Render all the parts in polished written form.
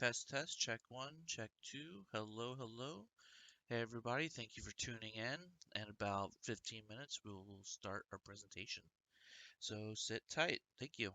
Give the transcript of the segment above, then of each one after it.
Test, test, check one, check two. Hello, hello. Hey, everybody, thank you for tuning in. In about 15 minutes, we will start our presentation. So sit tight. Thank you.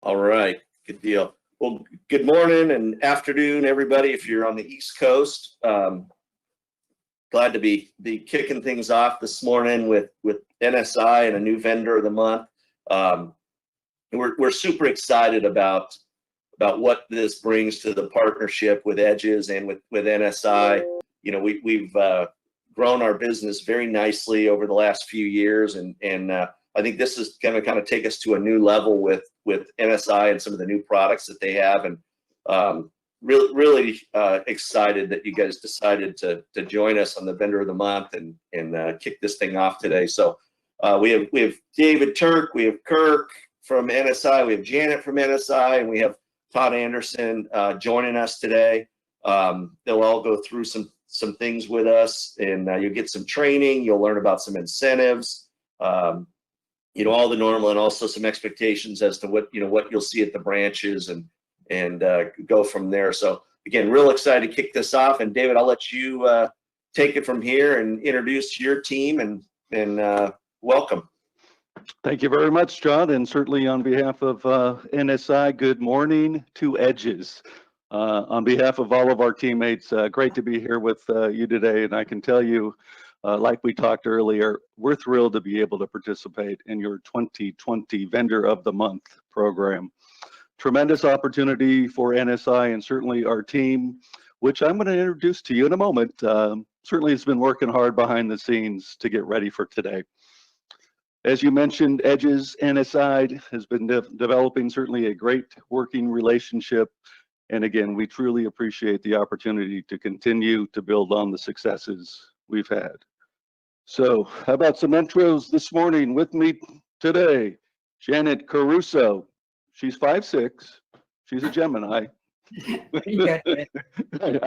All right, good deal. Well, good morning and afternoon, everybody. If you're on the East Coast, glad to be kicking things off this morning with NSI and a new vendor of the month. We're super excited about what this brings to the partnership with Edges and with NSI. You know, we've grown our business very nicely over the last few years, and I think this is going to kind of take us to a new level with NSI and some of the new products that they have, and really excited that you guys decided to join us on the Vendor of the Month and kick this thing off today. So we have David Turk, we have Kirk from NSI, we have Janet from NSI, and we have Todd Anderson joining us today. They'll all go through some things with us, and you'll get some training. You'll learn about some incentives, you know, all the normal, and also some expectations as to what you'll see at the branches, and go from there. So again, real excited to kick this off. And David, I'll let you take it from here and introduce your team and welcome. Thank you very much, John, and certainly on behalf of NSI, good morning to Edges. On behalf of all of our teammates, great to be here with you today, and I can tell you, like we talked earlier, we're thrilled to be able to participate in your 2020 Vendor of the Month program. Tremendous opportunity for NSI and certainly our team, which I'm going to introduce to you in a moment. Certainly has been working hard behind the scenes to get ready for today. As you mentioned, Edges NSI has been developing certainly a great working relationship. And again, we truly appreciate the opportunity to continue to build on the successes we've had. So how about some intros this morning? With me today, Janet Caruso. She's 5'6". She's a Gemini. I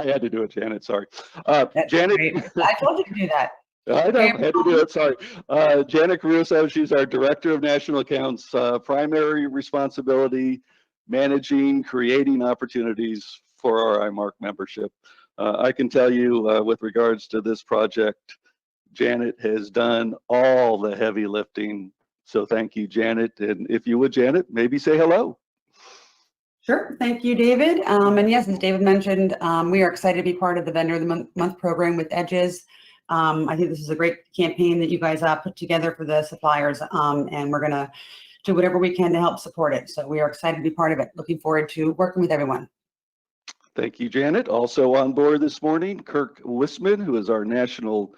had to do it, Janet. Sorry. Janet. Great. I told you to do that. I know, I had to do it, sorry. Janet Caruso, she's our Director of National Accounts, primary responsibility, managing, creating opportunities for our iMark membership. I can tell you with regards to this project, Janet has done all the heavy lifting. So thank you, Janet. And if you would, Janet, maybe say hello. Sure. Thank you, David. And yes, as David mentioned, we are excited to be part of the Vendor of the Month program with Edges. I think this is a great campaign that you guys put together for the suppliers, and we're going to do whatever we can to help support it. So we are excited to be part of it. Looking forward to working with everyone. Thank you, Janet. Also on board this morning, Kirk Wisman, who is our National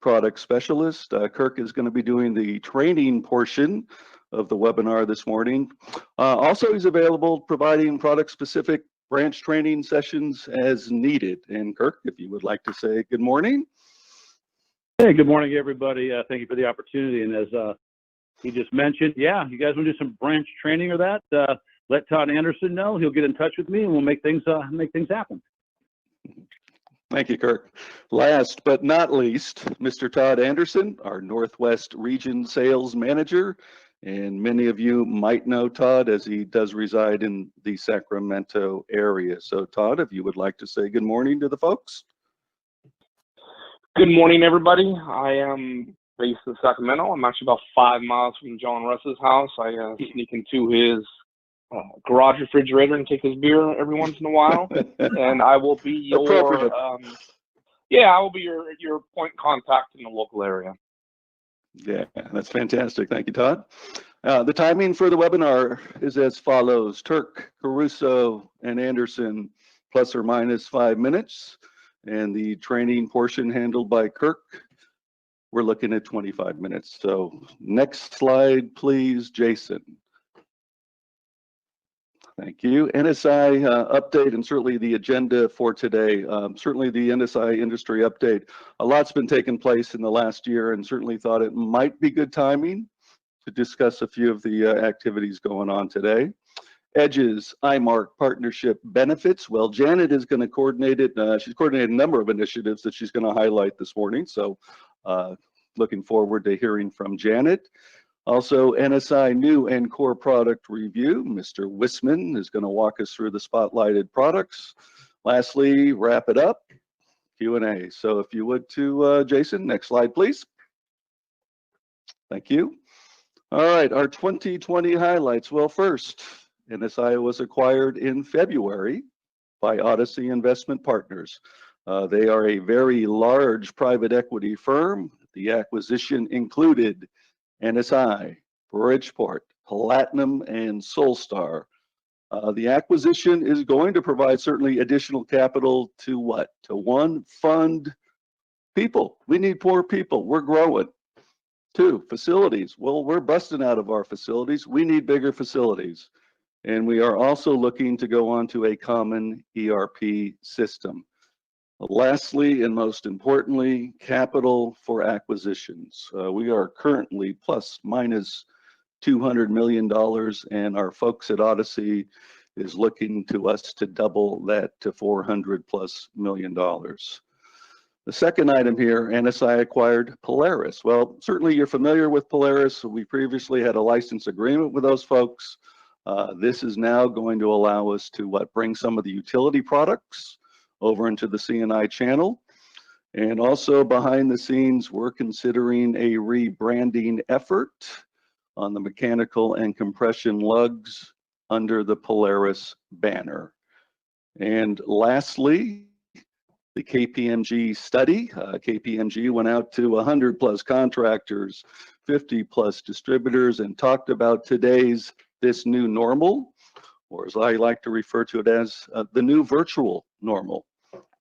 Product Specialist. Kirk is going to be doing the training portion of the webinar this morning. Also, he's available providing product-specific branch training sessions as needed. And Kirk, if you would like to say good morning. Hey, good morning, everybody. Thank you for the opportunity. And as he just mentioned, yeah, you guys want to do some branch training or that? Let Todd Anderson know. He'll get in touch with me, and we'll make things happen. Thank you, Kirk. Last but not least, Mr. Todd Anderson, our Northwest Region Sales Manager. And many of you might know Todd as he does reside in the Sacramento area. So Todd, if you would like to say good morning to the folks. Good morning, everybody. I am based in Sacramento. I'm actually about 5 miles from John Russ's house. I sneak into his garage refrigerator and take his beer every once in a while. And I will be your I will be your point contact in the local area. Yeah, that's fantastic. Thank you, Todd. The timing for the webinar is as follows. Turk, Caruso, and Anderson, plus or minus 5 minutes. And the training portion handled by Kirk, we're looking at 25 minutes. So next slide, please, Jason. Thank you. NSI update, and certainly the agenda for today. Certainly the NSI industry update. A lot's been taking place in the last year, and certainly thought it might be good timing to discuss a few of the activities going on today. Edges, iMark partnership benefits. Well, Janet is going to coordinate it. She's coordinated a number of initiatives that she's going to highlight this morning. So looking forward to hearing from Janet. Also, NSI new and core product review. Mr. Wisman is going to walk us through the spotlighted products. Lastly, wrap it up, Q&A. So if you would to Jason, next slide, please. Thank you. All right, our 2020 highlights. Well, first, NSI was acquired in February by Odyssey Investment Partners. They are a very large private equity firm. The acquisition included NSI, Bridgeport, Platinum, and Solstar. The acquisition is going to provide certainly additional capital to what? To one, fund people. We need more people. We're growing. Two, facilities. Well, we're busting out of our facilities. We need bigger facilities. And we are also looking to go onto a common ERP system. Lastly, and most importantly, capital for acquisitions. We are currently plus minus $200 million, and our folks at Odyssey is looking to us to double that to $400+ million. The second item here, NSI acquired Polaris. Well, certainly you're familiar with Polaris. We previously had a license agreement with those folks. This is now going to allow us to bring some of the utility products over into the C&I channel. And also behind the scenes, we're considering a rebranding effort on the mechanical and compression lugs under the Polaris banner. And lastly, the KPMG study. KPMG went out to 100+ contractors, 50+ distributors, and talked about this new normal, or as I like to refer to it as the new virtual normal,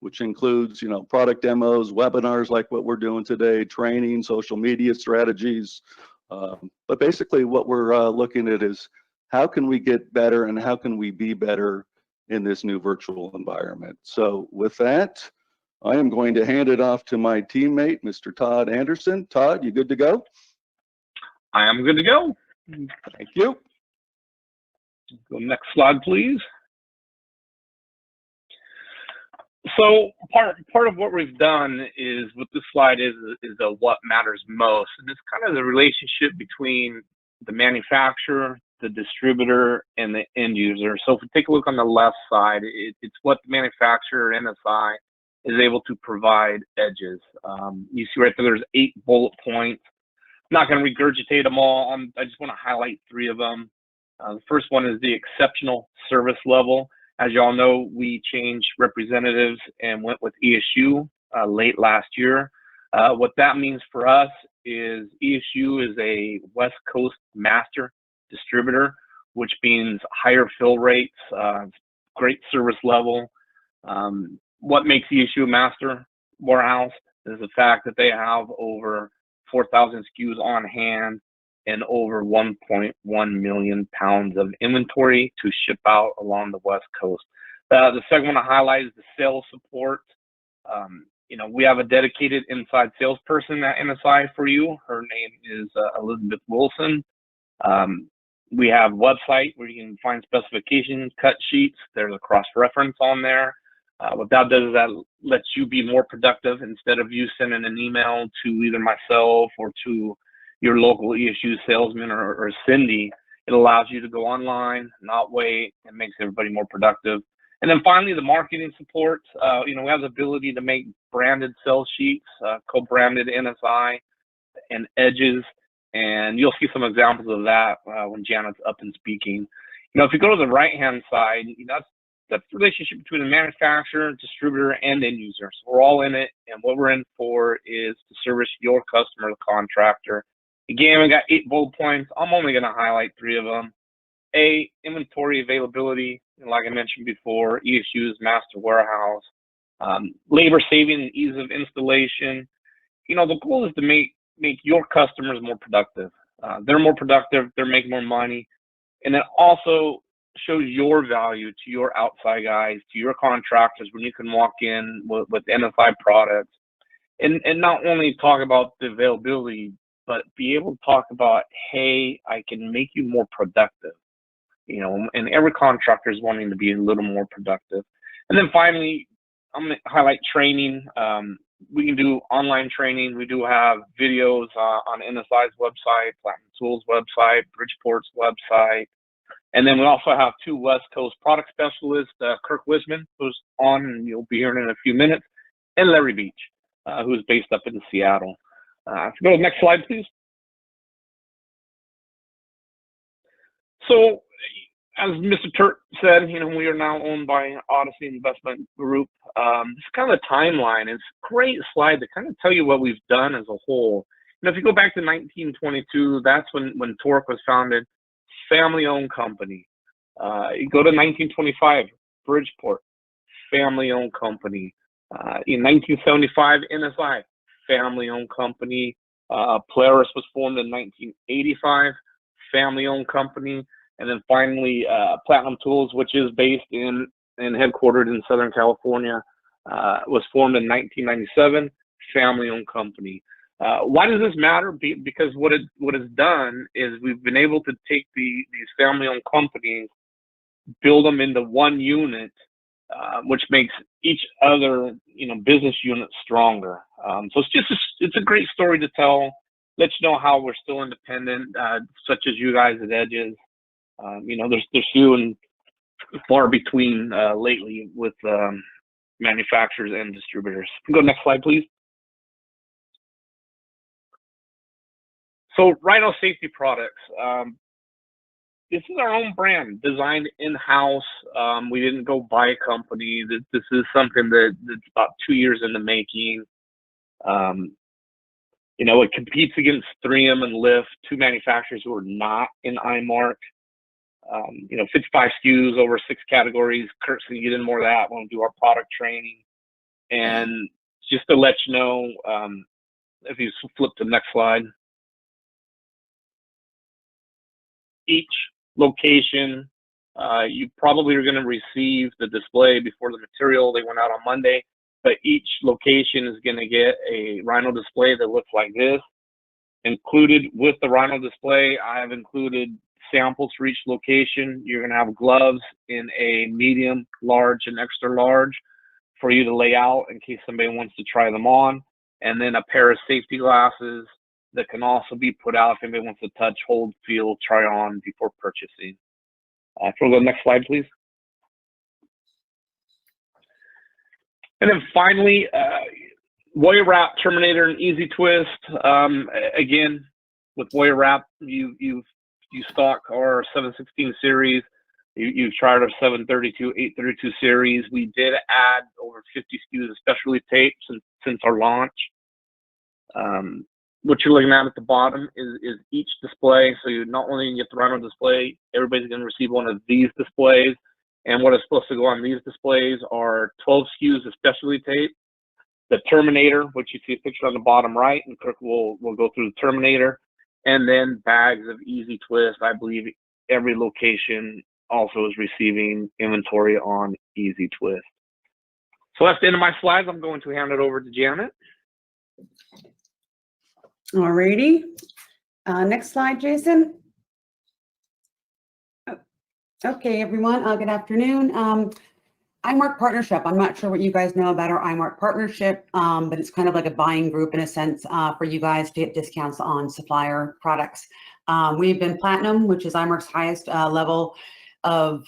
which includes, product demos, webinars like what we're doing today, training, social media strategies. But basically what we're looking at is how can we get better and how can we be better in this new virtual environment. So with that, I am going to hand it off to my teammate, Mr. Todd Anderson. Todd, you good to go? I am good to go. Thank you. Go next slide, please. So part of what we've done is what this slide is a what matters most, and it's kind of the relationship between the manufacturer, the distributor, and the end user. So if we take a look on the left side, it's what the manufacturer, NSI, is able to provide edges. You see right there, there's 8 bullet points. I'm not going to regurgitate them all. I just want to highlight 3 of them. The first one is the exceptional service level. As you all know, we changed representatives and went with ESU late last year. What that means for us is ESU is a West Coast master distributor, which means higher fill rates, great service level. What makes ESU a master warehouse is the fact that they have over 4,000 SKUs on hand and over 1.1 million pounds of inventory to ship out along the West Coast. The second one to highlight is the sales support. We have a dedicated inside salesperson at NSI for you. Her name is Elizabeth Wilson. We have a website where you can find specifications, cut sheets. There's a cross-reference on there. What that does is that lets you be more productive instead of you sending an email to either myself or to your local ESU salesman or Cindy. It allows you to go online, not wait, and makes everybody more productive. And then finally, the marketing support. We have the ability to make branded sales sheets, co-branded NSI and edges, and you'll see some examples of that when Janet's up and speaking. If you go to the right-hand side, that's the relationship between the manufacturer, distributor, and end user. So we're all in it, and what we're in for is to service your customer, the contractor. Again, we got 8 bullet points. I'm only going to highlight 3 of them. A, inventory availability, like I mentioned before, ESU's master warehouse. Labor saving and ease of installation. The goal is to make your customers more productive. They're more productive, they're making more money, and it also shows your value to your outside guys, to your contractors, when you can walk in with NSI products and not only talk about the availability, but be able to talk about, hey, I can make you more productive. And every contractor is wanting to be a little more productive. And then finally, I'm going to highlight training. We can do online training. We do have videos on NSI's website, Platinum Tools website, Bridgeport's website. And then we also have 2 West Coast product specialists, Kirk Wisman, who's on, and you'll be hearing in a few minutes, and Larry Beach, who's based up in Seattle. Go to the next slide, please. So as Mr. Turt said, we are now owned by Odyssey Investment Group. It's kind of a timeline. It's a great slide to kind of tell you what we've done as a whole. If you go back to 1922, that's when Torque was founded, family-owned company. You go to 1925, Bridgeport, family-owned company. In 1975, NSI, family-owned company. Polaris was formed in 1985, family-owned company. And then finally, Platinum Tools, which is based in and headquartered in Southern California, was formed in 1997, family-owned company. Why does this matter? Because what it's done is we've been able to take these family-owned companies, build them into one unit, which makes each other business unit stronger. So it's a great story to tell. Let you know how we're still independent, such as you guys at Edges. There's few and far between lately with manufacturers and distributors. Go next slide, please. So Rhino Safety Products. This is our own brand, designed in-house. We didn't go buy a company. This is something that's about 2 years in the making. It competes against 3M and Lift, two manufacturers who are not in IMARC. 55 SKUs over 6 categories. Kurt's going to get in more of that when we do our product training. And just to let you know, if you flip to the next slide, each location, you probably are going to receive the display before the material. They went out on Monday, but each location is going to get a Rhino display that looks like this. Included with the Rhino display, I have included samples for each location. You're going to have gloves in a medium, large, and extra large for you to lay out in case somebody wants to try them on. And then a pair of safety glasses that can also be put out if anybody wants to touch, hold, feel, try on before purchasing. Can we go to the next slide, please? And then finally, Warrior Wrap, Terminator, and Easy Twist. Again, with Warrior Wrap, you stock our 716 series. You've tried our 732, 832 series. We did add over 50 SKUs of specialty tape since our launch. What you're looking at the bottom is each display. So you not only get the Rhino display, everybody's going to receive one of these displays. And what is supposed to go on these displays are 12 SKUs of specialty tape, the Terminator, which you see a picture on the bottom right, and Kirk will go through the Terminator, and then bags of Easy Twist. I believe every location also is receiving inventory on Easy Twist. So that's the end of my slides. I'm going to hand it over to Janet. All righty. Next slide, Jason. Okay, everyone, good afternoon. IMARC partnership. I'm not sure what you guys know about our IMARC partnership, but it's kind of like a buying group in a sense for you guys to get discounts on supplier products. We've been platinum, which is IMARC's highest level of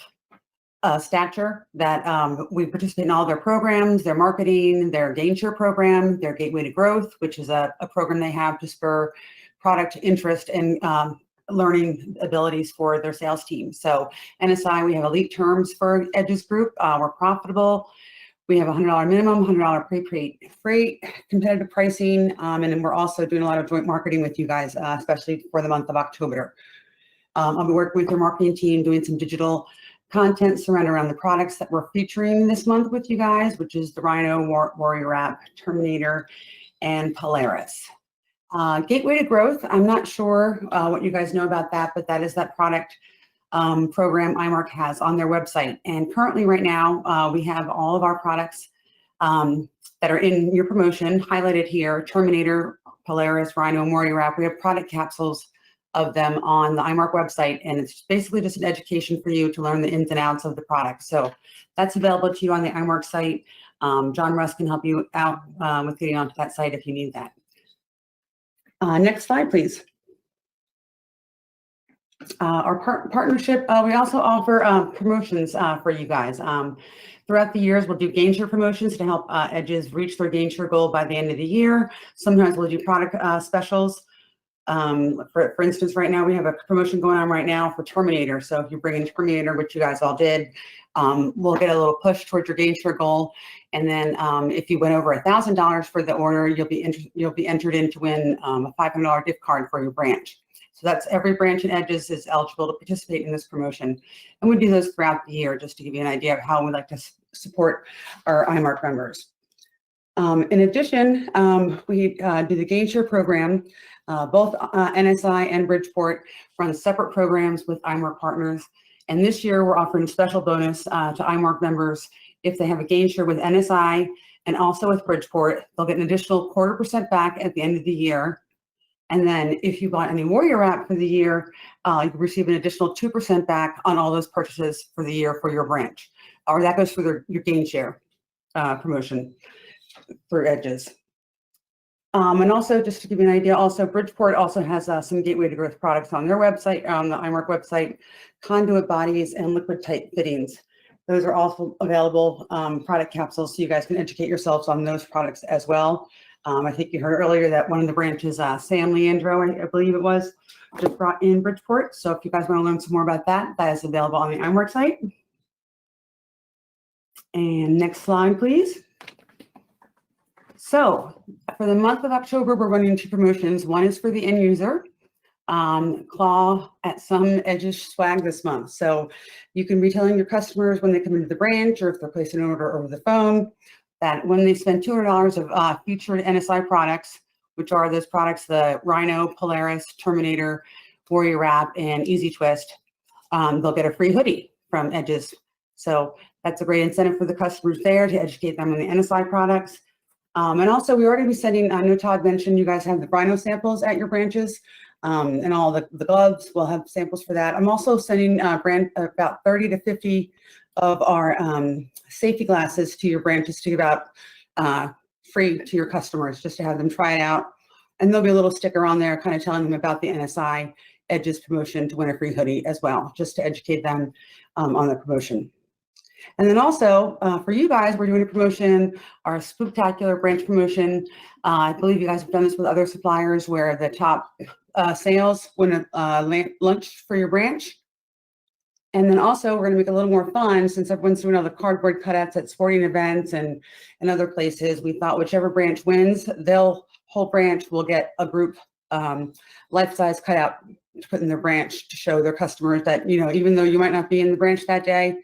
stature that we participate in all their programs, their marketing, their GainShare program, their Gateway to Growth, which is a program they have to spur product interest and learning abilities for their sales team. So NSI, we have elite terms for Edges Group. We're profitable. We have $100 minimum, $100 prepaid freight, competitive pricing, and then we're also doing a lot of joint marketing with you guys, especially for the month of October. I'll be working with your marketing team, doing some digital content surrounded around the products that we're featuring this month with you guys, which is the Rhino, Warrior Wrap, Terminator, and Polaris. Gateway to Growth, I'm not sure what you guys know about that, but that is that product program IMARC has on their website. And currently right now, we have all of our products that are in your promotion highlighted here, Terminator, Polaris, Rhino, and Warrior Wrap. We have product capsules of them on the IMARC website, and it's basically just an education for you to learn the ins and outs of the product. So that's available to you on the IMARC site. John Russ can help you out with getting onto that site if you need that. Next slide, please. Our partnership, we also offer promotions for you guys. Throughout the years, we'll do GainShare promotions to help Edges reach their GainShare goal by the end of the year. Sometimes we'll do product specials For instance, right now we have a promotion going on right now for Terminator. So if you bring in Terminator, which you guys all did, we'll get a little push towards your gain share goal. And then if you went over $1,000 for the order, you'll be entered in to win a $500 gift card for your branch. So that's every branch in Edges is eligible to participate in this promotion. And we do those throughout the year just to give you an idea of how we like to support our IMARC members. In addition, we do the gain share program. Both NSI and Bridgeport run separate programs with IMARC partners. And this year we're offering a special bonus to IMARC members. If they have a gain share with NSI and also with Bridgeport, they'll get an additional 0.25% back at the end of the year. And then if you bought any Warrior Wrap for the year, you receive an additional 2% back on all those purchases for the year for your branch. Or that goes for your gain share promotion for Edges. And also, just to give you an idea, also Bridgeport also has some Gateway to Growth products on their website, on the IMARC website, conduit bodies and liquid tight fittings. Those are also available product capsules, so you guys can educate yourselves on those products as well. I think you heard earlier that one of the branches, Sam Leandro, I believe it was, just brought in Bridgeport. So if you guys want to learn some more about that, that is available on the IMARC site. And next slide, please. So for the month of October, we're running 2 promotions. One is for the end user, claw at some Edges swag this month. So you can be telling your customers when they come into the branch or if they're placing an order over the phone that when they spend $200 of featured NSI products, which are those products, the Rhino, Polaris, Terminator, Warrior Wrap, and Easy Twist, they'll get a free hoodie from Edges. So that's a great incentive for the customers there to educate them on the NSI products. And also, we are going to be sending, I know Todd mentioned you guys have the Rhino samples at your branches, and all the gloves. We'll have samples for that. I'm also sending about 30 to 50 of our safety glasses to your branches to give out free to your customers, just to have them try it out. And there'll be a little sticker on there kind of telling them about the NSI Edges promotion to win a free hoodie as well, just to educate them on the promotion. And then also for you guys, we're doing a promotion, our Spooktacular branch promotion. I believe you guys have done this with other suppliers where the top sales win a lunch for your branch. And then also we're going to make it a little more fun since everyone's doing all the cardboard cutouts at sporting events and other places. We thought whichever branch wins, whole branch will get a group life-size cutout to put in their branch to show their customers that, you know, even though you might not be in the branch that day,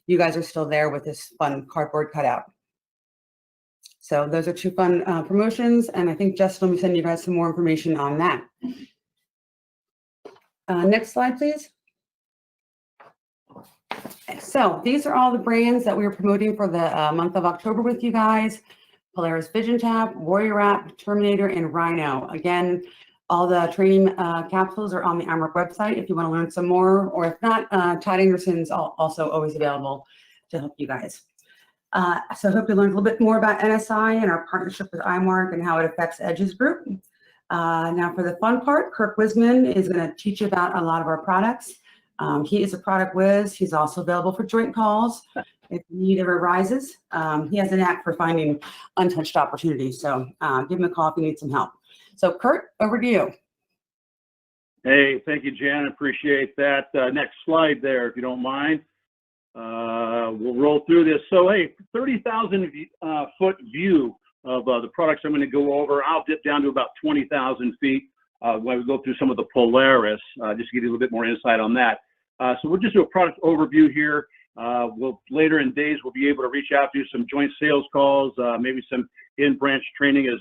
you guys are still there with this fun cardboard cutout. So those are 2 fun promotions, and I think Justin will be sending you guys some more information on that. Next slide, please. So these are all the brands that we are promoting for the month of October with you guys. Polaris Vision Tab, Warrior Wrap, Terminator, and Rhino. Again, all the training capsules are on the IMARC website if you want to learn some more, or if not, Todd Anderson's also always available to help you guys. So I hope you learned a little bit more about NSI and our partnership with IMARC and how it affects Edges Group. Now for the fun part, Kirk Wiseman is going to teach you about a lot of our products. He is a product whiz. He's also available for joint calls if need ever arises. He has a knack for finding untouched opportunities. So give him a call if you need some help. So Kurt, over to you. Hey, thank you, Jan. Appreciate that. Next slide there, if you don't mind. We'll roll through this. So, hey, 30,000 foot view of the products I'm going to go over. I'll dip down to about 20,000 feet when we go through some of the Polaris, just to give you a little bit more insight on that. So we'll just do a product overview here. Later in days, we'll be able to reach out to some joint sales calls, maybe some in-branch training as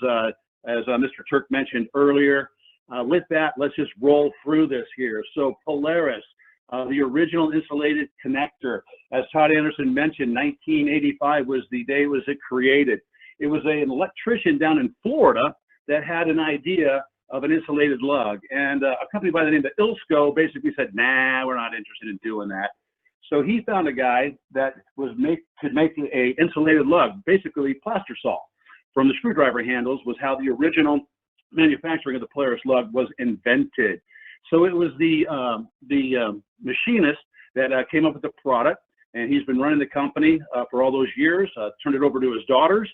Mr. Turk mentioned earlier. With that, let's just roll through this here. So Polaris, the original insulated connector, as Todd Anderson mentioned, 1985 was the day it was created. It was an electrician down in Florida that had an idea of an insulated lug, and a company by the name of Ilsco basically said, nah, we're not interested in doing that. So he found a guy that could make a insulated lug, basically plaster saw from the screwdriver handles, was how the original manufacturing of the Polaris lug was invented. So it was the machinist that came up with the product, and he's been running the company for all those years, turned it over to his daughters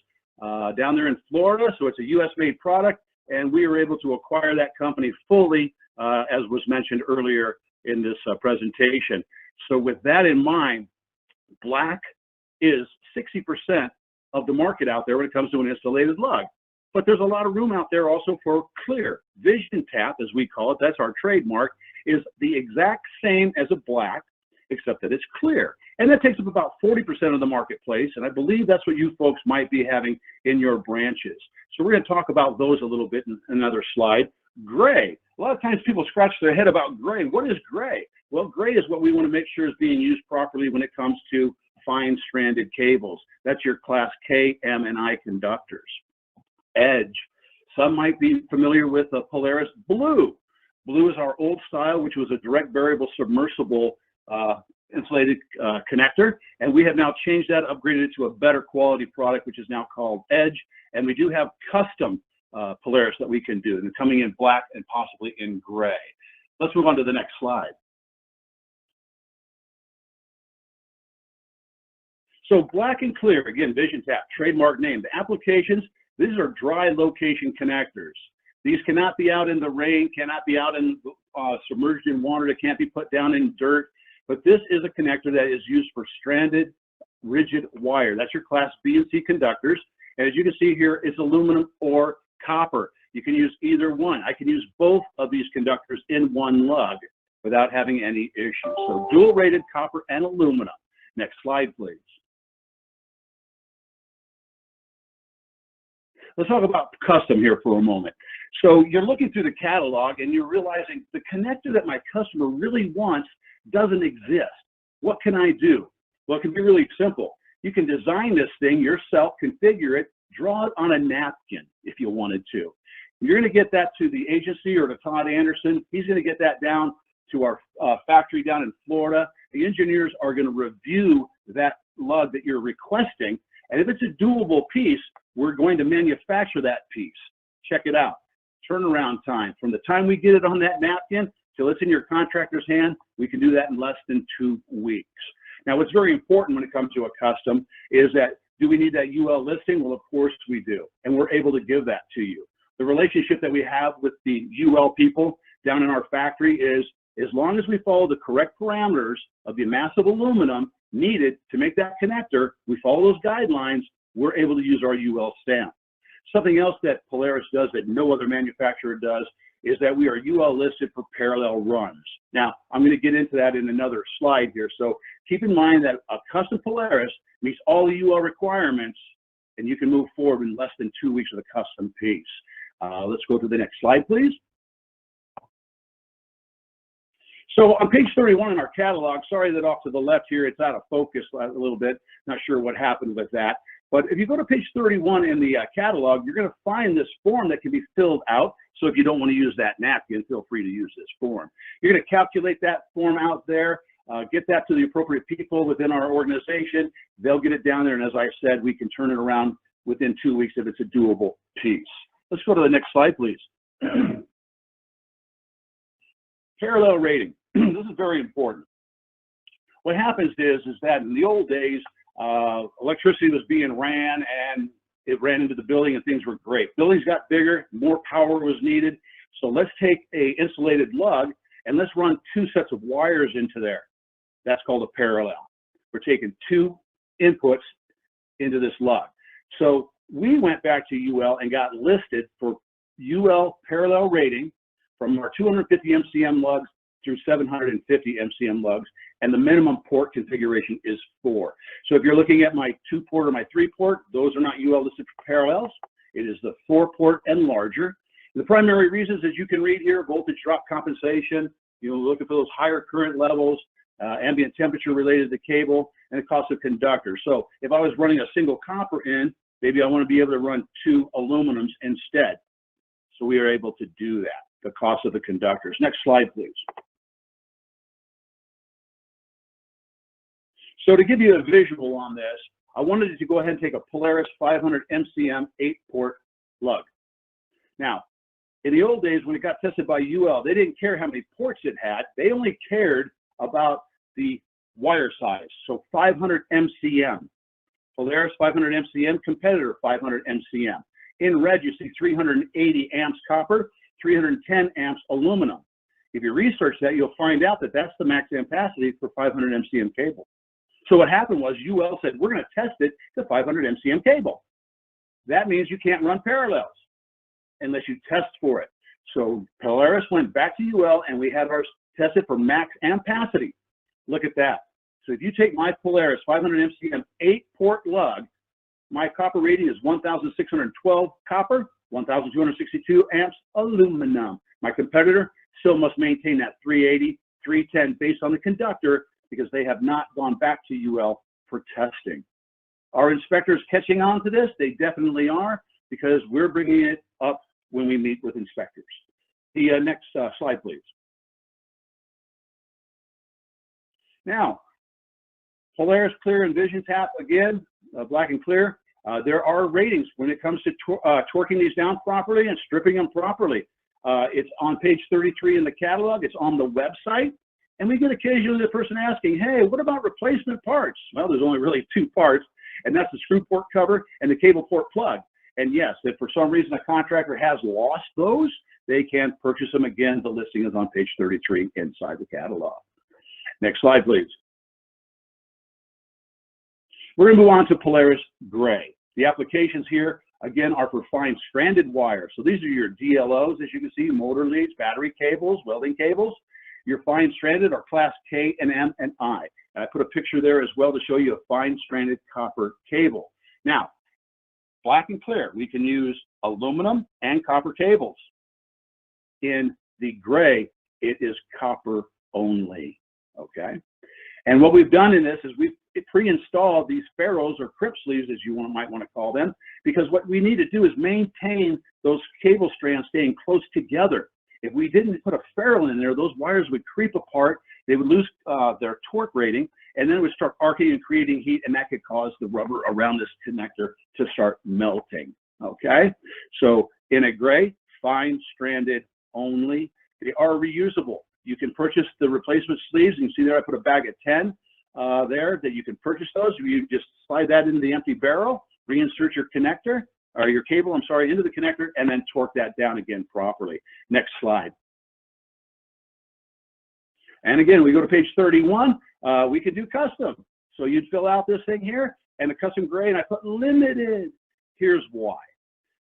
down there in Florida. So it's a US made product. and we were able to acquire that company fully, as was mentioned earlier in this presentation. So with that in mind, black is 60% of the market out there when it comes to an insulated lug. But there's a lot of room out there also for clear. Vision Tap, as we call it, that's our trademark, is the exact same as a black, except that it's clear. And that takes up about 40% of the marketplace, and I believe that's what you folks might be having in your branches. So we're going to talk about those a little bit in another slide. Gray. A lot of times people scratch their head about gray. What is gray? Well, gray is what we want to make sure is being used properly when it comes to fine stranded cables. That's your class K, M, and I conductors. Edge. Some might be familiar with the Polaris Blue. Blue is our old style, which was a direct variable submersible insulated connector, and we have now changed that, upgraded it to a better quality product, which is now called Edge, and we do have custom Polaris that we can do, and coming in black and possibly in gray. Let's move on to the next slide. So black and clear, again, Vision Tap, trademark name. The applications, these are dry location connectors. These cannot be out in the rain, cannot be out in submerged in water, that can't be put down in dirt. But this is a connector that is used for stranded, rigid wire. That's your class B and C conductors. And as you can see here, it's aluminum or copper. You can use either one. I can use both of these conductors in one lug without having any issues. So dual rated copper and aluminum. Next slide, please. Let's talk about custom here for a moment. So you're looking through the catalog and you're realizing the connector that my customer really wants doesn't exist. What can I do? Well, it can be really simple. You can design this thing yourself, configure it, draw it on a napkin if you wanted to. You're going to get that to the agency or to Todd Anderson. He's going to get that down to our factory down in Florida. The engineers are going to review that lug that you're requesting. And if it's a doable piece, we're going to manufacture that piece. Check it out. Turnaround time. From the time we get it on that napkin till it's in your contractor's hand, we can do that in less than 2 weeks. Now, what's very important when it comes to a custom is that, do we need that UL listing? Well, of course we do. And we're able to give that to you. The relationship that we have with the UL people down in our factory is, as long as we follow the correct parameters of the mass of aluminum needed to make that connector, we follow those guidelines, we're able to use our UL stamp. Something else that Polaris does that no other manufacturer does is that we are UL listed for parallel runs. Now, I'm going to get into that in another slide here. So keep in mind that a custom Polaris meets all the UL requirements, and you can move forward in less than 2 weeks with a custom piece. Let's go to the next slide, please. So on page 31 in our catalog, sorry that off to the left here, it's out of focus a little bit. Not sure what happened with that. But if you go to page 31 in the catalog, you're going to find this form that can be filled out. So if you don't want to use that napkin, feel free to use this form. You're going to calculate that form out there, get that to the appropriate people within our organization. They'll get it down there. And as I said, we can turn it around within 2 weeks if it's a doable piece. Let's go to the next slide, please. Parallel rating. This is very important. What happens is that in the old days, electricity was being ran and it ran into the building and things were great. Buildings got bigger, more power was needed. So let's take a insulated lug and let's run 2 sets of wires into there. That's called a parallel. We're taking 2 inputs into this lug. So we went back to UL and got listed for UL parallel rating from our 250 MCM lugs through 750 MCM lugs, and the minimum port configuration is 4. So if you're looking at my 2-port or my 3-port, those are not UL listed for parallels. It is the 4-port and larger. The primary reasons, as you can read here, voltage drop compensation, looking for those higher current levels, ambient temperature related to the cable, and the cost of conductors. So if I was running a single copper in, maybe I want to be able to run 2 aluminums instead. So we are able to do that, the cost of the conductors. Next slide, please. So to give you a visual on this, I wanted to go ahead and take a Polaris 500 MCM 8-port lug. Now, in the old days when it got tested by UL, they didn't care how many ports it had. They only cared about the wire size. So 500 MCM. Polaris 500 MCM, competitor 500 MCM. In red, you see 380 amps copper, 310 amps aluminum. If you research that, you'll find out that that's the max ampacity for 500 MCM cable. So what happened was UL said, we're going to test it to 500 MCM cable. That means you can't run parallels unless you test for it. So Polaris went back to UL and we had ours tested for max ampacity. Look at that. So if you take my Polaris 500 MCM 8-port lug, my copper rating is 1,612 copper, 1,262 amps aluminum. My competitor still must maintain that 380, 310 based on the conductor because they have not gone back to UL for testing. Are inspectors catching on to this? They definitely are because we're bringing it up when we meet with inspectors. The next slide, please. Now, Polaris Clear and Vision Tap, again, black and clear. There are ratings when it comes to torquing these down properly and stripping them properly. It's on page 33 in the catalog. It's on the website. And we get occasionally the person asking, hey, what about replacement parts? Well, there's only really 2 parts, and that's the screw port cover and the cable port plug. And yes, if for some reason a contractor has lost those, they can purchase them again. The listing is on page 33 inside the catalog. Next slide, please. We're going to move on to Polaris Gray. The applications here, again, are for fine stranded wire. So these are your DLOs, as you can see, motor leads, battery cables, welding cables. Your fine stranded are class K and M and I. And I put a picture there as well to show you a fine stranded copper cable. Now, black and clear, we can use aluminum and copper cables. In the gray, it is copper only, okay? And what we've done in this is we've pre-installed these ferrules or crimp sleeves, as you might want to call them, because what we need to do is maintain those cable strands staying close together. If we didn't put a ferrule in there, those wires would creep apart, they would lose their torque rating, and then it would start arcing and creating heat, and that could cause the rubber around this connector to start melting, okay? So in a gray, fine stranded only. They are reusable. You can purchase the replacement sleeves. You can see there I put a bag of 10 there that you can purchase those. You just slide that into the empty barrel, reinsert your connector, or your cable, I'm sorry, into the connector, and then torque that down again properly. Next slide. And again, we go to page 31. We can do custom. So you'd fill out this thing here, and the custom gray, and I put limited. Here's why.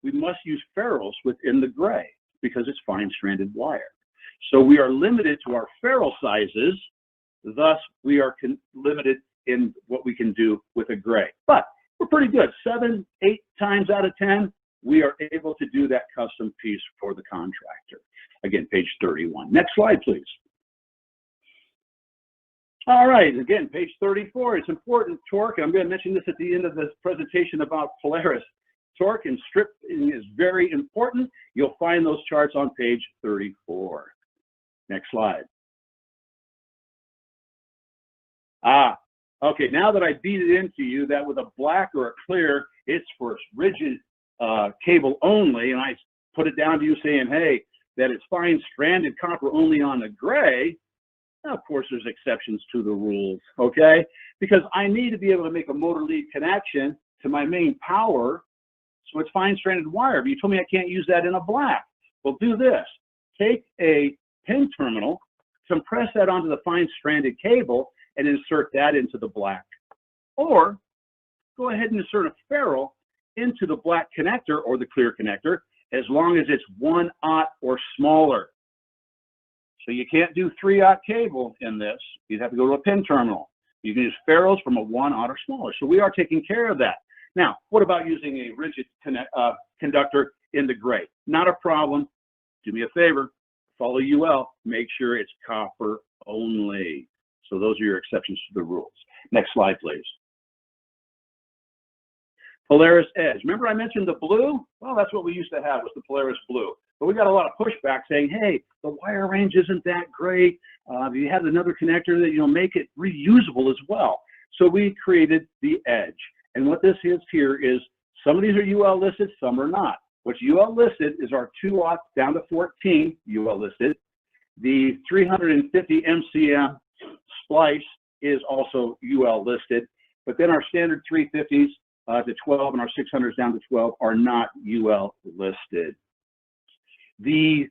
We must use ferrules within the gray because it's fine stranded wire. So we are limited to our ferrule sizes. Thus, we are limited in what we can do with a gray. But we're pretty good. 7, 8 times out of 10, we are able to do that custom piece for the contractor. Again, page 31. Next slide, please. All right, again, page 34. It's important, torque. I'm going to mention this at the end of this presentation about Polaris. Torque and stripping is very important. You'll find those charts on page 34. Next slide. Okay, now that I beat it into you that with a black or a clear, it's for rigid cable only, and I put it down to you saying, hey, that it's fine stranded copper only on the gray. Now, of course, there's exceptions to the rules, okay? Because I need to be able to make a motor lead connection to my main power, so it's fine stranded wire. But you told me I can't use that in a black. Well, do this. Take a pin terminal, compress that onto the fine stranded cable, and insert that into the black. Or go ahead and insert a ferrule into the black connector or the clear connector, as long as it's 1/0 or smaller. So you can't do 3/0 cable in this. You'd have to go to a pin terminal. You can use ferrules from a 1/0 or smaller. So we are taking care of that. Now, what about using a rigid conductor in the gray? Not a problem. Do me a favor, follow UL, make sure it's copper only. So those are your exceptions to the rules. Next slide, please. Polaris Edge. Remember I mentioned the blue? Well, that's what we used to have, was the Polaris blue. But we got a lot of pushback saying, hey, the wire range isn't that great. You have another connector that, make it reusable as well. So we created the Edge. And what this is here is some of these are UL listed, some are not. What's UL listed is our 2/0 down to 14 UL listed. The 350 MCM splice is also UL listed. But then our standard 350s to 12 and our 600s down to 12 are not UL listed. The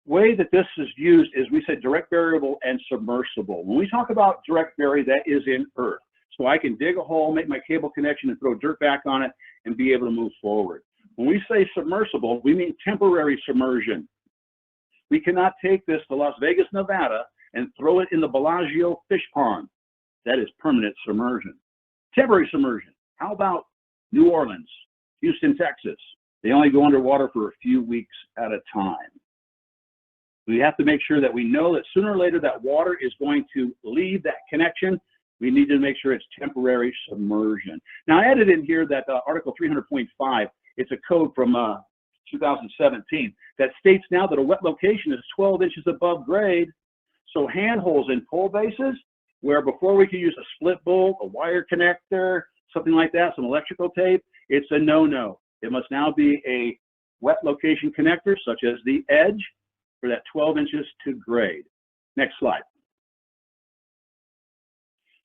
way that this is used is we said direct variable and submersible. When we talk about direct vary, that is in earth. So I can dig a hole, make my cable connection and throw dirt back on it and be able to move forward. When we say submersible, we mean temporary submersion. We cannot take this to Las Vegas, Nevada and throw it in the Bellagio fish pond. That is permanent submersion. Temporary submersion. How about New Orleans, Houston, Texas? They only go underwater for a few weeks at a time. We have to make sure that we know that sooner or later that water is going to leave that connection. We need to make sure it's temporary submersion. Now, I added in here that Article 300.5, it's a code from 2017 that states now that a wet location is 12 inches above grade. So handholds and pole bases, where before we could use a split bolt, a wire connector, something like that, some electrical tape, it's a no-no. It must now be a wet location connector, such as the edge, for that 12 inches to grade. Next slide.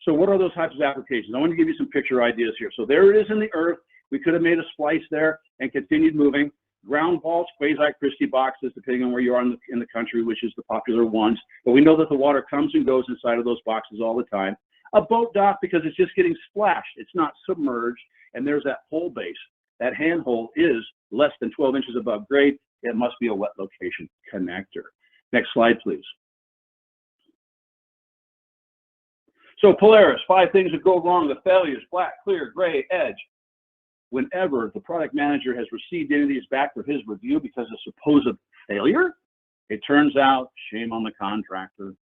So what are those types of applications? I want to give you some picture ideas here. So there it is in the earth. We could have made a splice there and continued moving. Ground vaults, quasi-Christie boxes, depending on where you are in the country, which is the popular ones. But we know that the water comes and goes inside of those boxes all the time. A boat dock, because it's just getting splashed. It's not submerged. And there's that pole base. That handhold is less than 12 inches above grade. It must be a wet location connector. Next slide, please. So Polaris, 5 things that go wrong, the failures: black, clear, gray, edge. Whenever the product manager has received any of these back for his review because of supposed failure, it turns out, shame on the contractor.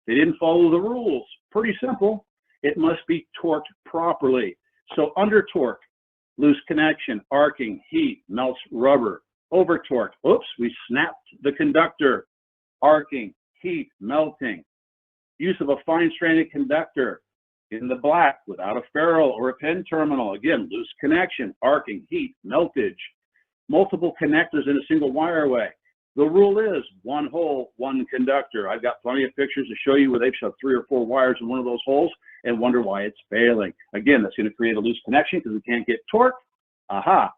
They didn't follow the rules. Pretty simple. It must be torqued properly. So under torque, loose connection, arcing, heat, melts rubber. Over torque, oops, we snapped the conductor. Arcing, heat, melting. Use of a fine stranded conductor in the black without a ferrule or a pin terminal. Again, loose connection, arcing, heat, meltage. Multiple connectors in a single wireway. The rule is one hole, one conductor. I've got plenty of pictures to show you where they've shoved 3 or 4 wires in one of those holes and wonder why it's failing. Again, that's going to create a loose connection because we can't get torque. Aha.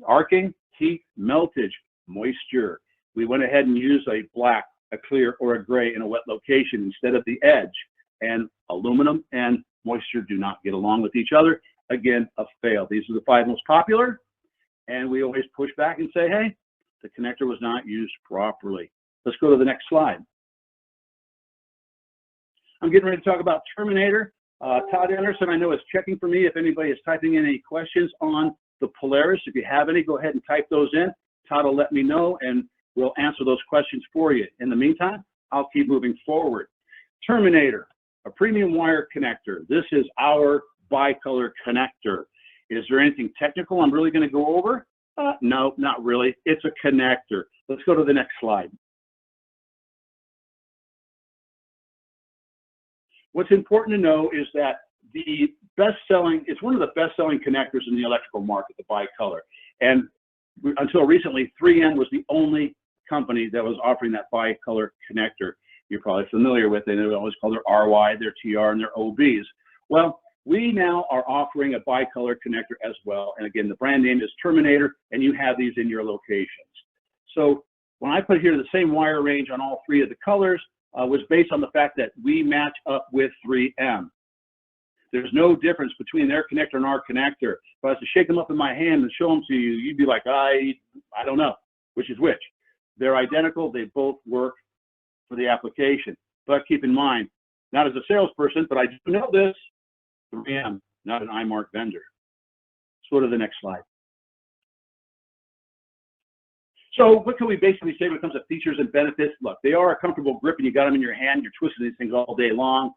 Arcing, heat, meltage, moisture. We went ahead and used a black, a clear, or a gray in a wet location instead of the edge. And aluminum and moisture do not get along with each other. Again, a fail. These are the 5 most popular. And we always push back and say, hey, the connector was not used properly. Let's go to the next slide. I'm getting ready to talk about Terminator. Todd Anderson, I know, is checking for me if anybody is typing in any questions on the Polaris. If you have any, go ahead and type those in. Todd will let me know, and we'll answer those questions for you. In the meantime, I'll keep moving forward. Terminator, a premium wire connector. This is our bicolor connector. Is there anything technical I'm really going to go over? No, not really. It's a connector. Let's go to the next slide. What's important to know is that the best-selling, it's one of the best-selling connectors in the electrical market, the bicolor. And until recently, 3M was the only company that was offering that bicolor connector. You're probably familiar with it. They always call their RY, their TR, and their OBs. Well, we now are offering a bicolor connector as well. And again, the brand name is Terminator, and you have these in your locations. So when I put here the same wire range on all 3 of the colors was based on the fact that we match up with 3M. There's no difference between their connector and our connector. If I was to shake them up in my hand and show them to you, you'd be like, I don't know which is which. They're identical. They both work for the application. But keep in mind, not as a salesperson, but I do know this, 3M, not an iMark vendor. Let's go to the next slide. So what can we basically say when it comes to features and benefits? Look, they are a comfortable grip, and you got them in your hand. You're twisting these things all day long.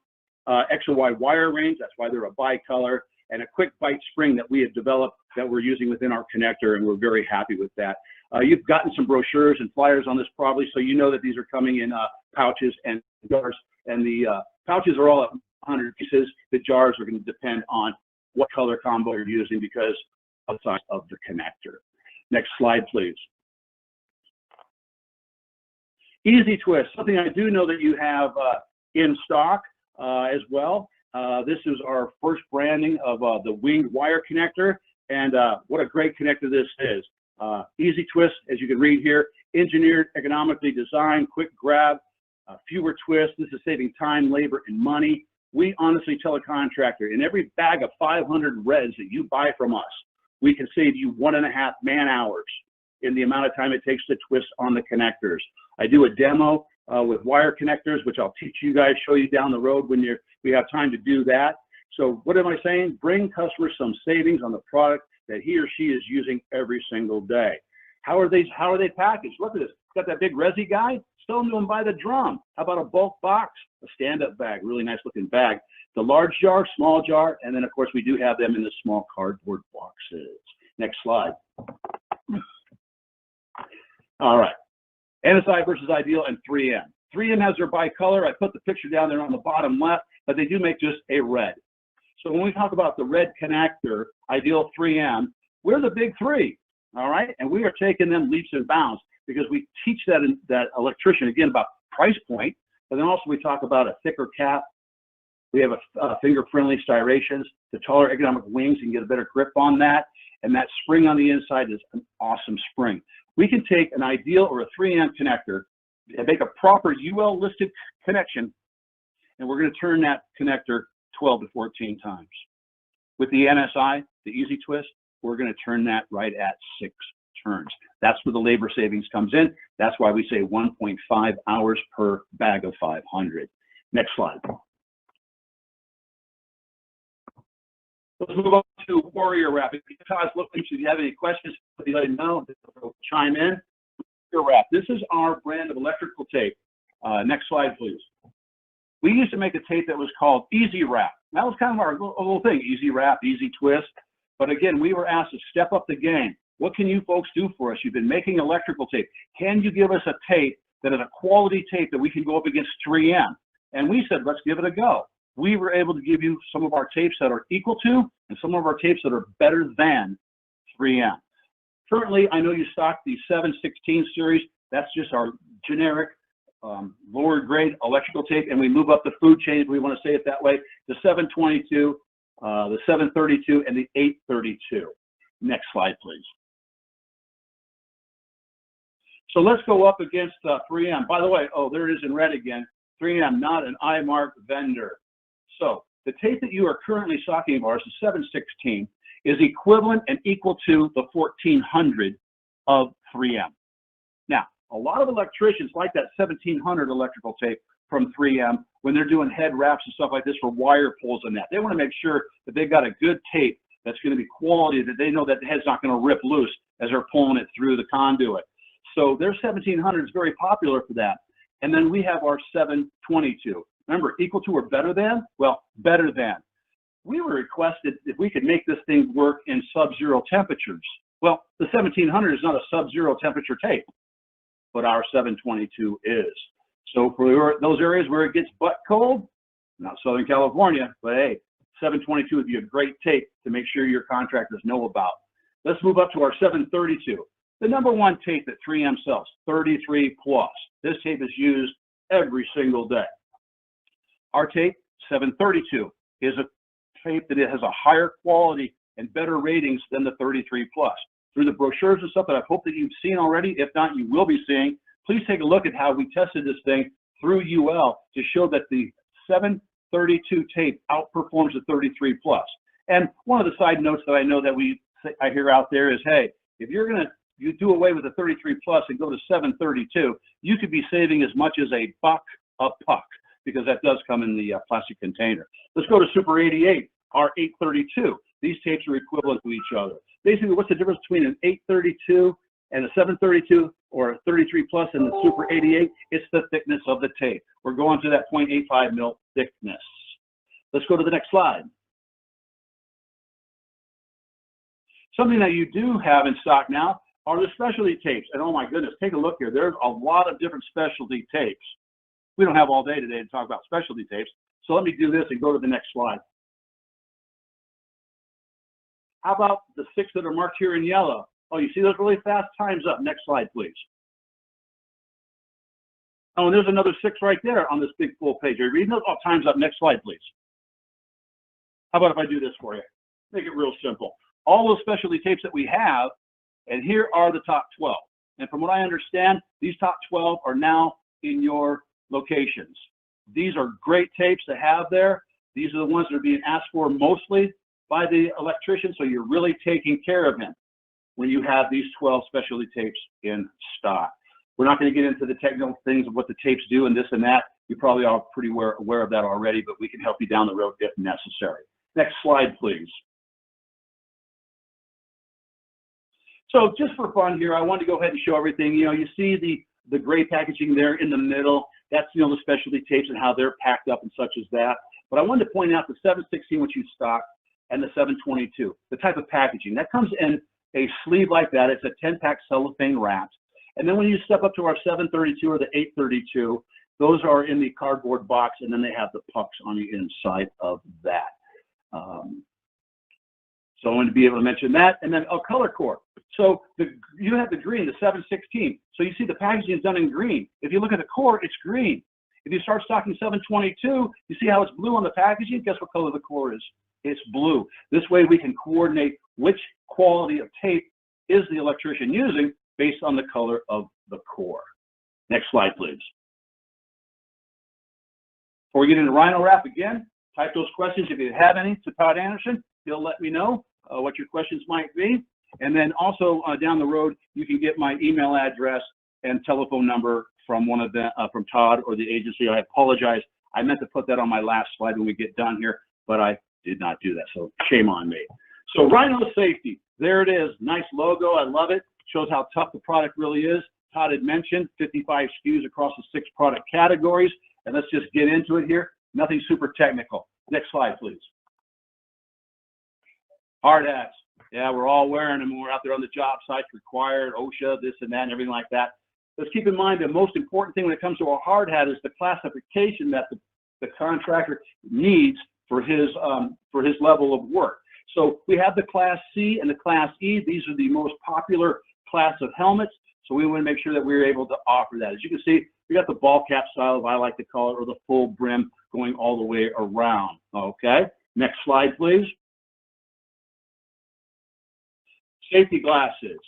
Extra wide wire range, that's why they're a bicolor, and a quick bite spring that we have developed that we're using within our connector, and we're very happy with that. You've gotten some brochures and flyers on this probably, so you know that these are coming in pouches and jars, and the pouches are all at 100 pieces. The jars are going to depend on what color combo you're using because of the size of the connector. Next slide, please. Easy Twist, something I do know that you have in stock as well. This is our first branding of the winged wire connector, and what a great connector this is. Easy twist, as you can read here, engineered, economically designed, quick grab, fewer twists. This is saving time, labor, and money. We honestly tell a contractor, in every bag of 500 reds that you buy from us, we can save you 1.5 man-hours in the amount of time it takes to twist on the connectors. I do a demo with wire connectors, which I'll teach you guys, show you down the road when we have time to do that. So what am I saying? Bring customers some savings on the product that he or she is using every single day. How are they packaged? Look at this. Got that big resi guy? Sell them to him by the drum. How about a bulk box? A stand-up bag, really nice looking bag. The large jar, small jar, and then of course we do have them in the small cardboard boxes. Next slide. All right. NSI versus Ideal and 3M. 3M has their bicolor. I put the picture down there on the bottom left, but they do make just a red. So when we talk about the red connector, Ideal, 3M, we're the big three, all right? And we are taking them leaps and bounds because we teach that electrician, again, about price point, but then also we talk about a thicker cap. We have a finger-friendly styrations, the taller ergonomic wings, you can get a better grip on that. And that spring on the inside is an awesome spring. We can take an Ideal or a 3M connector and make a proper UL listed connection, and we're going to turn that connector 12 to 14 times. With the NSI, the Easy Twist, we're going to turn that right at 6 turns. That's where the labor savings comes in. That's why we say 1.5 hours per bag of 500. Next slide. Let's move on to Warrior Wrap. If you guys look, if you have any questions, please let me know. Chime in. Warrior Wrap. This is our brand of electrical tape. Next slide, please. We used to make a tape that was called Easy Wrap. That was kind of our little thing, Easy Wrap, Easy Twist. But again, we were asked to step up the game. What can you folks do for us? You've been making electrical tape. Can you give us a tape that is a quality tape that we can go up against 3M? And we said, let's give it a go. We were able to give you some of our tapes that are equal to and some of our tapes that are better than 3M. Currently, I know you stock the 716 series. That's just our generic lower grade electrical tape, and we move up the food chain, if we want to say it that way, the 722, the 732, and the 832. Next slide, please. So let's go up against 3M. By the way, oh, there it is in red again. 3M, not an iMark vendor. So the tape that you are currently stocking of ours, the 716, is equivalent and equal to the 1400 of 3M. Now, a lot of electricians like that 1700 electrical tape from 3M when they're doing head wraps and stuff like this for wire pulls and that. They want to make sure that they've got a good tape that's going to be quality, that they know that the head's not going to rip loose as they're pulling it through the conduit. So their 1700 is very popular for that. And then we have our 722. Remember, equal to or better than? Well, better than. We were requested if we could make this thing work in sub-zero temperatures. Well, the 1700 is not a sub-zero temperature tape, but our 722 is. So for those areas where it gets butt cold, not Southern California, but hey, 722 would be a great tape to make sure your contractors know about. Let's move up to our 732. The number one tape that 3M sells, 33 plus. This tape is used every single day. Our tape, 732, is a tape that it has a higher quality and better ratings than the 33 plus. Through the brochures and stuff that I hope that you've seen already, if not, you will be seeing, please take a look at how we tested this thing through UL to show that the 732 tape outperforms the 33 plus. And one of the side notes that I know that I hear out there is, hey, if you do away with the 33 plus and go to 732, you could be saving as much as $1 a puck, because that does come in the plastic container. Let's go to Super 88, our 832. These tapes are equivalent to each other. Basically, what's the difference between an 832 and a 732 or a 33 plus and the Super 88? It's the thickness of the tape. We're going to that 0.85 mil thickness. Let's go to the next slide. Something that you do have in stock now are the specialty tapes. And oh my goodness, take a look here. There's a lot of different specialty tapes. We don't have all day today to talk about specialty tapes. So let me do this and go to the next slide. How about the 6 that are marked here in yellow? Oh, you see those really fast? Time's up. Next slide, please. Oh, and there's another 6 right there on this big full page. Are you reading those? Oh, time's up. Next slide, please. How about if I do this for you? Make it real simple. All those specialty tapes that we have, and here are the top 12. And from what I understand, these top 12 are now in your locations. These are great tapes to have there. These are the ones that are being asked for mostly by the electrician, so you're really taking care of him when you have these 12 specialty tapes in stock. We're not going to get into the technical things of what the tapes do and this and that. You probably are pretty aware of that already, but we can help you down the road if necessary. Next slide, please. So just for fun here, I wanted to go ahead and show everything. You know, you see the gray packaging there in the middle. That's, you know, the specialty tapes and how they're packed up and such as that. But I wanted to point out the 716, which you stock, and the 722, the type of packaging. That comes in a sleeve like that. It's a 10-pack cellophane wrapped. And then when you step up to our 732 or the 832, those are in the cardboard box, and then they have the pucks on the inside of that. So I wanted to be able to mention that. And then a color core. So you have the green, the 716. So you see the packaging is done in green. If you look at the core, it's green. If you start stocking 722, you see how it's blue on the packaging? Guess what color the core is? It's blue. This way we can coordinate which quality of tape is the electrician using based on the color of the core. Next slide, please. Before we get into Rhino Wrap again, type those questions if you have any to Todd Anderson. He'll let me know what your questions might be. And then also down the road, you can get my email address and telephone number from one of the from Todd or the agency. I apologize. I meant to put that on my last slide when we get done here, but I did not do that. So shame on me. So Rhino Safety, there it is. Nice logo. I love it. Shows how tough the product really is. Todd had mentioned 55 SKUs across the 6 product categories. And let's just get into it here. Nothing super technical. Next slide, please. Hard hats. Yeah, we're all wearing them when we're out there on the job sites, required, OSHA, this and that, and everything like that. Let's keep in mind the most important thing when it comes to a hard hat is the classification that the contractor needs for his level of work. So we have the Class C and the Class E. These are the most popular class of helmets. So we want to make sure that we're able to offer that. As you can see, we got the ball cap style, if I like to call it, or the full brim going all the way around. Okay, next slide, please. Safety glasses.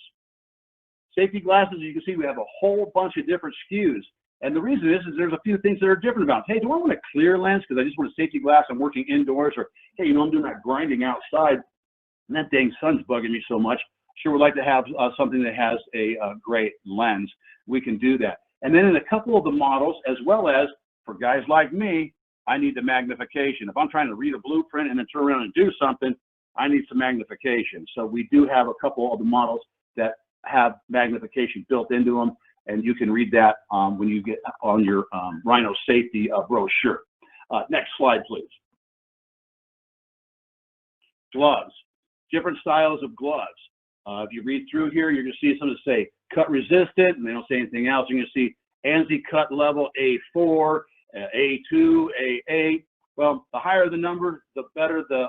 Safety glasses, as you can see, we have a whole bunch of different SKUs. And the reason is there's a few things that are different about it. Hey, do I want a clear lens because I just want a safety glass, I'm working indoors, or hey, you know, I'm doing that grinding outside and that dang sun's bugging me so much. Sure would like to have something that has a great lens. We can do that. And then in a couple of the models, as well as for guys like me, I need the magnification. If I'm trying to read a blueprint and then turn around and do something, I need some magnification. So we do have a couple of the models that have magnification built into them, and you can read that when you get on your Rhino Safety brochure. Next slide, please. Gloves, different styles of gloves. If you read through here, you're going to see some that say cut resistant, and they don't say anything else. You're going to see ANSI cut level A4, A2, A8. Well, the higher the number, the better the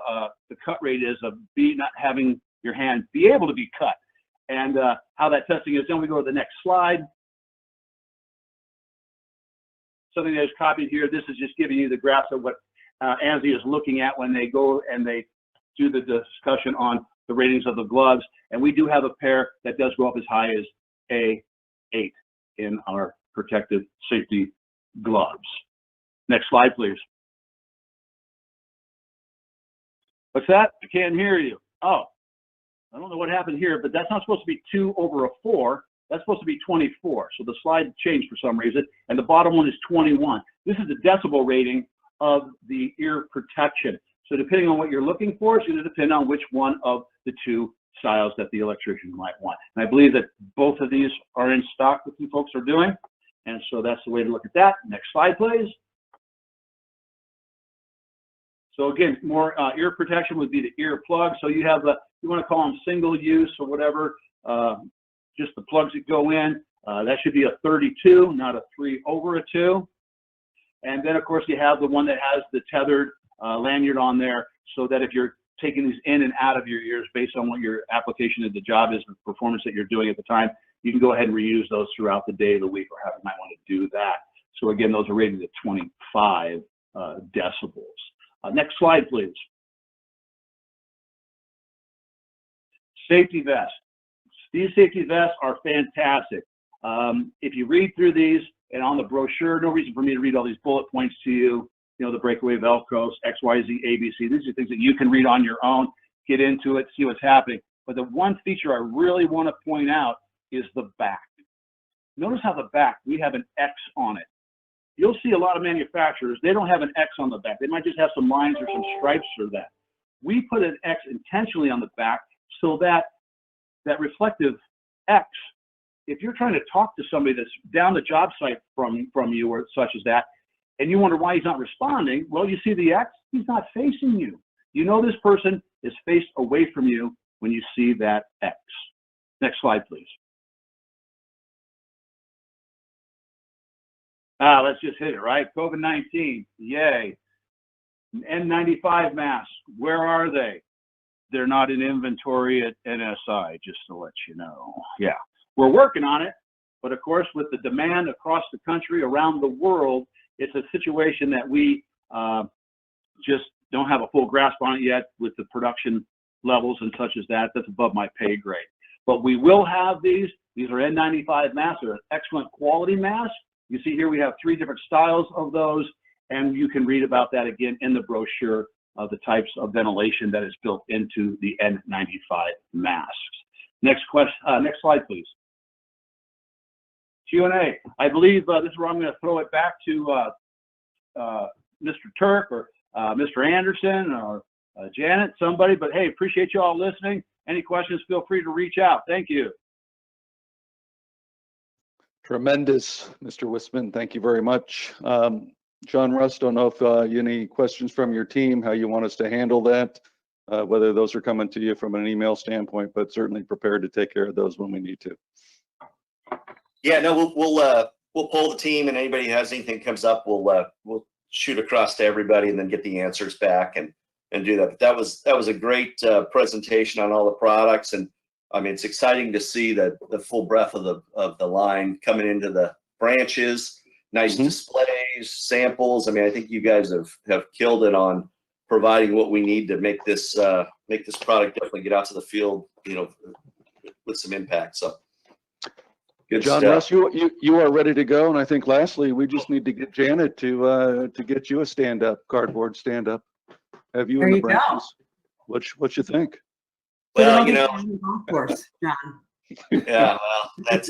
cut rate is of not having your hand be able to be cut. And how that testing is, then we go to the next slide. Something that is copied here. This is just giving you the graphs of what ANSI is looking at when they go and they do the discussion on the ratings of the gloves. And we do have a pair that does go up as high as A8 in our protective safety gloves. Next slide, please. What's that? I can't hear you. Oh, I don't know what happened here, but that's not supposed to be 2 over a 4. That's supposed to be 24. So the slide changed for some reason. And the bottom one is 21. This is the decibel rating of the ear protection. So depending on what you're looking for, it's going to depend on which one of the 2 styles that the electrician might want. And I believe that both of these are in stock that you folks are doing. And so that's the way to look at that. Next slide, please. So again, more ear protection would be the ear plug. So you have you want to call them single use or whatever, just the plugs that go in. That should be a 32, not a 3 over a 2. And then of course you have the one that has the tethered lanyard on there, so that if you're taking these in and out of your ears based on what your application of the job is, the performance that you're doing at the time, you can go ahead and reuse those throughout the day, the week, or however you might want to do that. So again, those are rated at 25 decibels. Next slide, please. Safety vests. These safety vests are fantastic. If you read through these, and on the brochure, no reason for me to read all these bullet points to you, the breakaway Velcros, XYZ, ABC. These are things that you can read on your own, get into it, see what's happening. But the one feature I really want to point out is the back. Notice how the back, we have an X on it. You'll see a lot of manufacturers, they don't have an X on the back. They might just have some lines or some stripes for that. We put an X intentionally on the back so that that reflective X, if you're trying to talk to somebody that's down the job site from you or such as that, and you wonder why he's not responding, well, you see the X, he's not facing you. You know this person is faced away from you when you see that X. Next slide, please. Let's just hit it, right? COVID-19, yay. N95 masks, where are they? They're not in inventory at NSI, just to let you know. Yeah, we're working on it, but of course, with the demand across the country, around the world, it's a situation that we just don't have a full grasp on it yet with the production levels and such as that. That's above my pay grade. But we will have these. These are N95 masks. They're an excellent quality mask. You see here we have 3 different styles of those, and you can read about that again in the brochure of the types of ventilation that is built into the N95 masks. Next slide, please. Q&A. I believe this is where I'm going to throw it back to Mr. Turk or Mr. Anderson or Janet, somebody. But hey, appreciate you all listening. Any questions, feel free to reach out. Thank you. Tremendous, Mr. Wisman. Thank you very much. John Russ, don't know if any questions from your team, how you want us to handle that, whether those are coming to you from an email standpoint, but certainly prepared to take care of those when we need to. Yeah, no, we'll poll the team, and anybody who has anything comes up, we'll shoot across to everybody and then get the answers back and do that. But that was a great presentation on all the products, and I mean, it's exciting to see the full breadth of the line coming into the branches. Nice displays, samples. I mean, I think you guys have killed it on providing what we need to make this product definitely get out to the field, with some impact. So, good John stuff. Russ, you are ready to go, and I think lastly, we just need to get Janet to get you a stand-up cardboard stand-up. Have you There in the you go. branches? What you think? Well, Of course, John. yeah, well, that's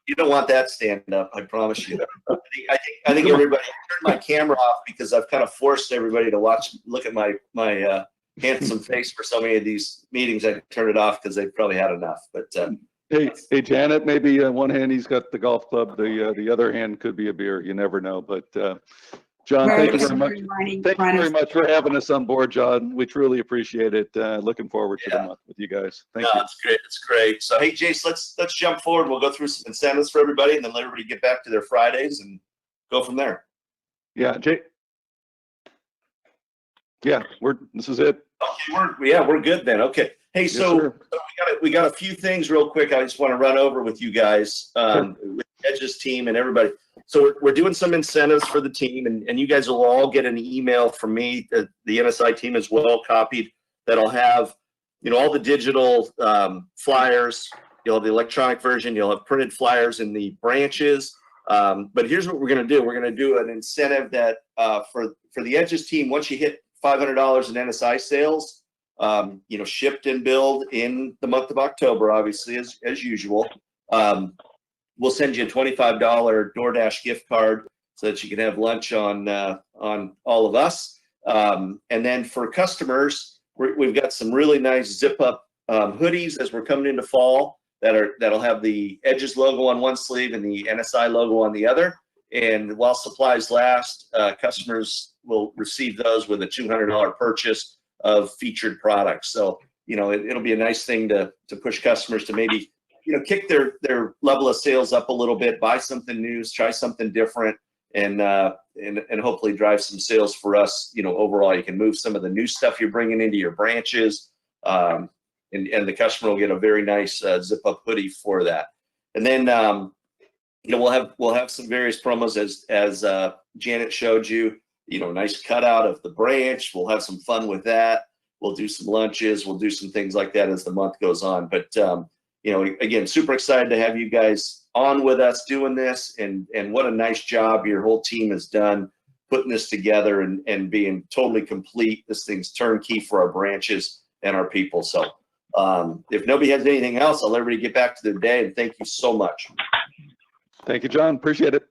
you don't want that stand up. I promise you. I think everybody turned my camera off because I've kind of forced everybody to look at my handsome face for so many of these meetings. I turned it off because they probably had enough. But hey, Janet, maybe one hand he's got the golf club, the other hand could be a beer. You never know. But John, thank you very much. Thank you very much for having us on board, John. We truly appreciate it. Looking forward to the month with you guys. Thank you. It's great. It's great. So, hey, Jace, let's jump forward. We'll go through some incentives for everybody, and then let everybody get back to their Fridays and go from there. Yeah, Jay. Yeah, this is it. Okay, we're good then. Okay. Hey, so we got a few things real quick. I just want to run over with you guys, with Edge's team and everybody. So we're doing some incentives for the team, and you guys will all get an email from me. The NSI team is well copied. That'll have, all the digital flyers. You'll have the electronic version. You'll have printed flyers in the branches. But here's what we're going to do. We're going to do an incentive that for the Edge's team, once you hit $500 in NSI sales, shipped and billed in the month of October, obviously, as usual. We'll send you a $25 DoorDash gift card so that you can have lunch on all of us. And then for customers, we've got some really nice zip-up hoodies as we're coming into fall that'll have the Edge's logo on one sleeve and the NSI logo on the other. And while supplies last, customers will receive those with a $200 purchase of featured products. So, it'll be a nice thing to push customers to maybe, kick their level of sales up a little bit, buy something new, try something different, and hopefully drive some sales for us. Overall, you can move some of the new stuff you're bringing into your branches, and the customer will get a very nice zip-up hoodie for that. And then, we'll have some various promos as Janet showed you. Nice cutout of the branch. We'll have some fun with that. We'll do some lunches. We'll do some things like that as the month goes on. But, you know, again, super excited to have you guys on with us doing this, and what a nice job your whole team has done putting this together and being totally complete. This thing's turnkey for our branches and our people. So if nobody has anything else, I'll let everybody get back to their day, and thank you so much. Thank you, John. Appreciate it.